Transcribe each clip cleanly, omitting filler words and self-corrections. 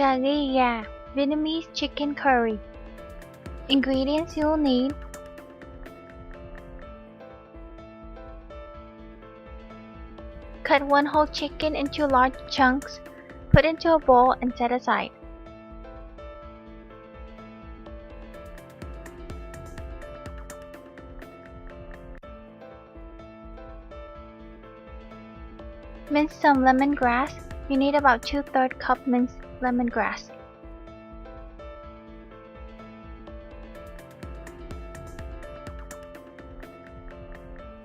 Cari, Vietnamese chicken curry. Ingredients you'll need: cut one whole chicken into large chunks, put into a bowl and set aside. Mince some lemongrass. You need about 2/3 cup minced lemongrass.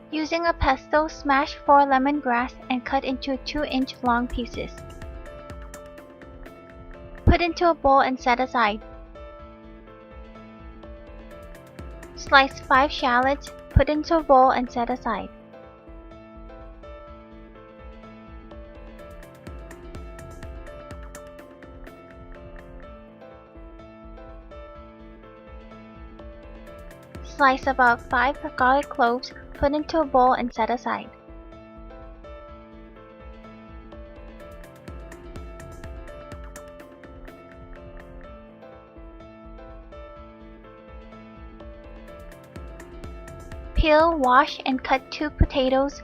Using a pestle, smash 4 lemongrass and cut into 2-inch long pieces. Put into a bowl and set aside. Slice 5 shallots, put into a bowl and set aside. Slice about 5 garlic cloves, put into a bowl and set aside. Peel, wash, and cut 2 potatoes.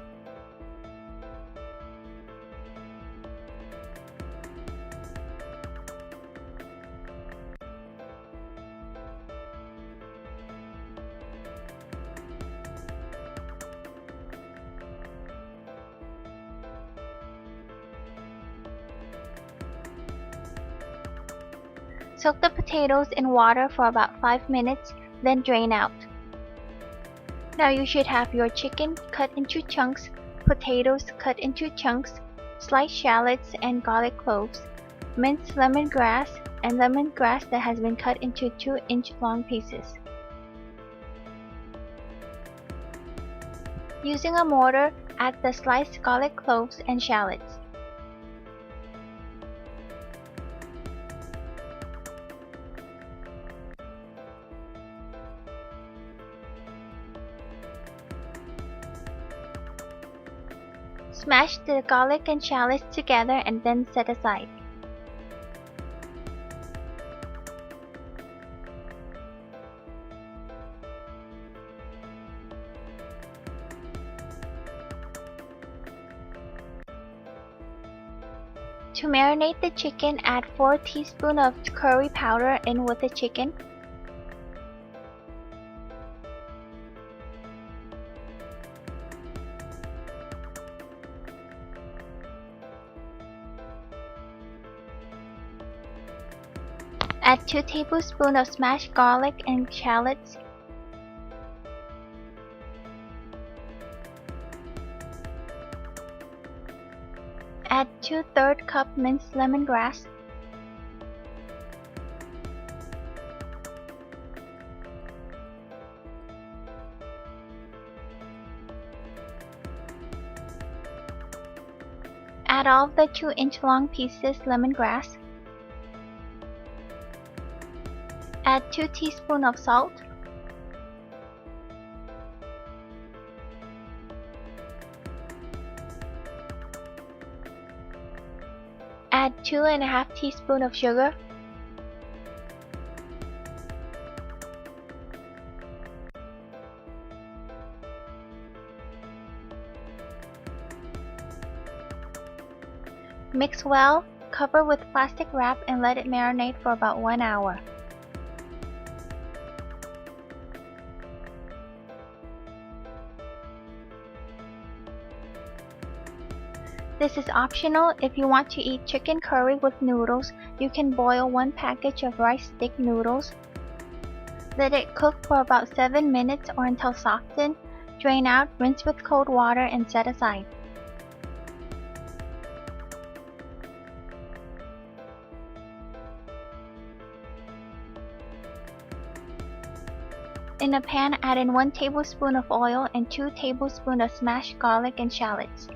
Soak the potatoes in water for about 5 minutes, then drain out. Now you should have your chicken cut into chunks, potatoes cut into chunks, sliced shallots and garlic cloves, minced lemongrass, and lemongrass that has been cut into 2-inch long pieces. Using a mortar, add the sliced garlic cloves and shallots. Smash the garlic and shallots together and then set aside. To marinate the chicken, add 4 teaspoons of curry powder in with the chicken. Add 2 tablespoons of smashed garlic and shallots. Add 2/3 cup minced lemongrass. Add all of the 2-inch long pieces lemongrass. Add 2 teaspoons of salt. Add 2½ teaspoons of sugar. Mix well, cover with plastic wrap and let it marinate for about 1 hour. This is optional. If you want to eat chicken curry with noodles, you can boil 1 package of rice stick noodles. Let it cook for about 7 minutes or until softened. Drain out, rinse with cold water, and set aside. In a pan, add in 1 tablespoon of oil and 2 tablespoons of smashed garlic and shallots.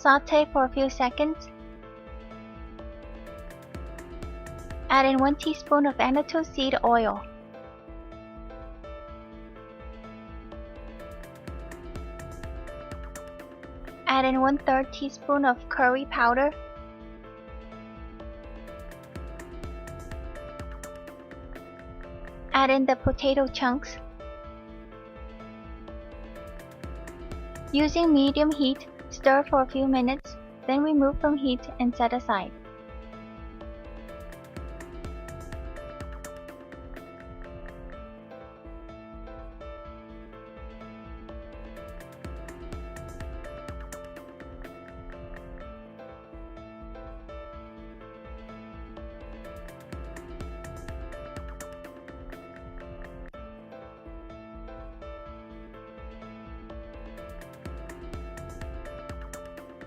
Sauté for a few seconds. Add in 1 teaspoon of Annatto Seed Oil. Add in 1/3 teaspoon of curry powder. Add in the potato chunks. Using medium heat, stir for a few minutes, then remove from heat and set aside.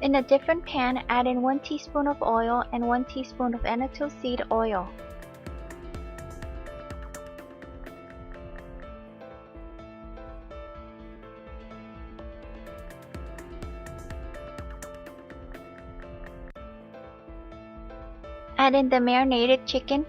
In a different pan, add in 1 teaspoon of oil and 1 teaspoon of Annatto Seed Oil. Add in the marinated chicken.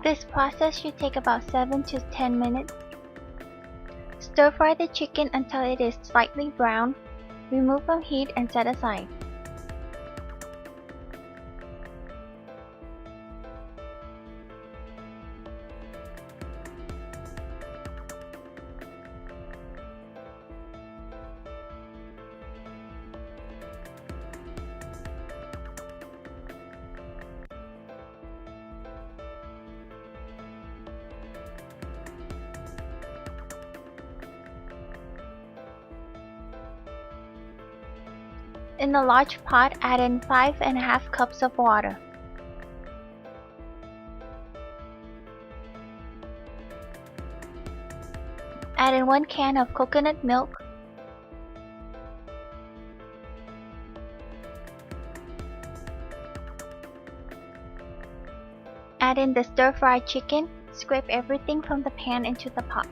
This process should take about 7 to 10 minutes. Stir fry the chicken until it is slightly brown. Remove from heat and set aside. In a large pot, add in 5½ cups of water. Add in 1 can of coconut milk. Add in the stir-fried chicken. Scrape everything from the pan into the pot.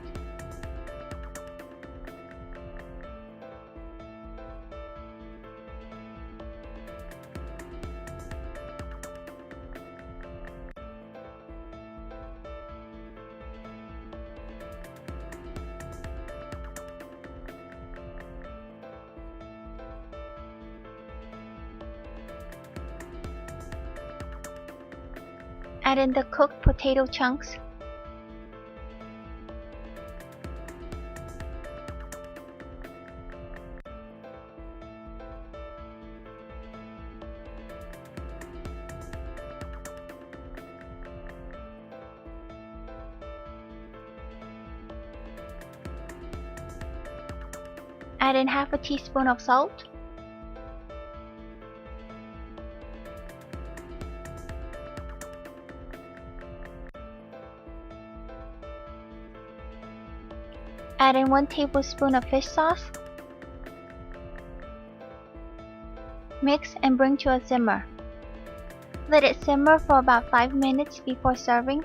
Add in the cooked potato chunks. Add in ½ teaspoon of salt. Add in 1 tablespoon of fish sauce. Mix and bring to a simmer. Let it simmer for about 5 minutes before serving.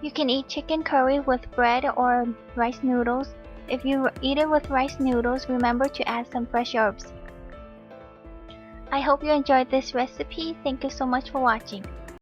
You can eat chicken curry with bread or rice noodles. If you eat it with rice noodles, remember to add some fresh herbs. I hope you enjoyed this recipe. Thank you so much for watching.